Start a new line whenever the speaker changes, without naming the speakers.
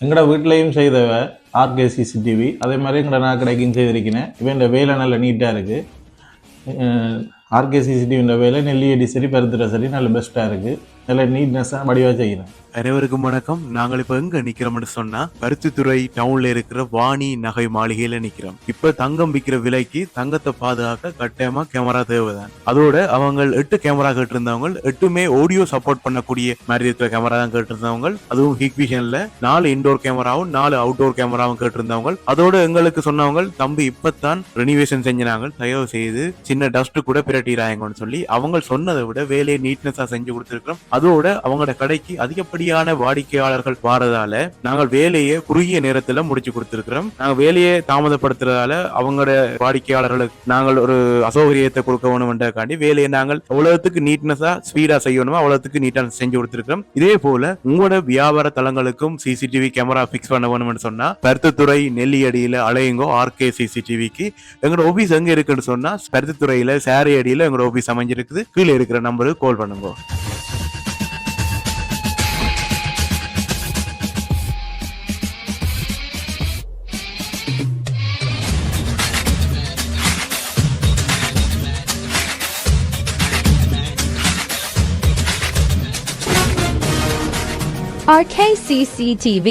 எங்களோட வீட்லேயும் செய்தவ RK CCTV அதே மாதிரி எங்களோட நான் கடைக்கும் செய்திருக்கிறேன். இவன் இந்த வேலை நல்ல நீட்டாக இருக்குது. ஆர்கே சிசிடிவின்ற வேலை நெல்லியடி சரி பருத்துற சரி நல்ல பெஸ்ட்டாக இருக்குது. நல்ல நீட்னஸாக வடிவாக செய்கிறேன்.
அனைவருக்கும் வணக்கம். நாங்கள் இப்ப எங்க நிக்கிறோம்னு சொன்னா பருத்தித்துறை டவுன்ல இருக்கிற வாணி நகை மாளிகையில நிக்கிறோம். இப்ப தங்கம் விற்கிற விலைக்கு தங்கத்தை பாதுகாக்க கட்டாயமா கேமரா தேவைதான். அதோட அவங்க 8 கேமரா கேட்டிருந்தவங்க 8மே ஆடியோ சப்போர்ட் பண்ணக்கூடிய மாதிரி இருக்கிற கேமரா தான் கேட்டிருந்தவங்க. அதுவும் ஹிக்விஷன்ல 4 இன்டோர் கேமராவும் 4 அவுட்டோர் கேமராவும் கேட்டிருந்தவங்க. அதோட எங்களுக்கு சொன்னவங்க தம்பி இப்பத்தான் ரெனிவேஷன் செஞ்சாங்க, தயவு செய்து சின்ன டஸ்ட் கூட பிரட்டிடாங்கன்னு சொல்லி அவங்க சொன்னதை விட வேலையை நீட்னஸா செஞ்சு கொடுத்துருக்கிறோம். அதோட அவங்களோட கடைக்கு அதிகப்படியான வாடிக்கையாளர்கள் வாரதால நாங்கள் வேலையை குறுகிய நேரத்துல முடிச்சு கொடுத்திருக்கிறோம். நாங்கள் வேலையை தாமதப்படுத்துறதால அவங்களோட வாடிக்கையாளர்களுக்கு நாங்கள் ஒரு அசௌகரியத்தை கொடுக்க வேணும்ன்றக்காண்டி வேலையை நாங்கள் அவ்வளவுக்கு நீட்னஸா ஸ்பீடா செய்யணுமோ அவ்வளவுக்கு நீட்டா செஞ்சு கொடுத்திருக்கிறோம். இதே போல உங்களோட வியாபார தளங்களுக்கும் சிசிடிவி கேமரா பிக்ஸ் பண்ண வேணும்னு சொன்னா பருத்தித்துறை நெல்லியடியில அலையுங்கோ ஆர்கே சிசிடிவிக்கு. எங்களோட ஆபீஸ் எங்க இருக்குன்னு சொன்னா பருத்தித்துறையில சாரி அடியில எங்களோட ஆபீஸ் அமைஞ்சிருக்குது. கீழே இருக்கிற நம்பருக்கு கால் பண்ணுங்க.
RKCCTV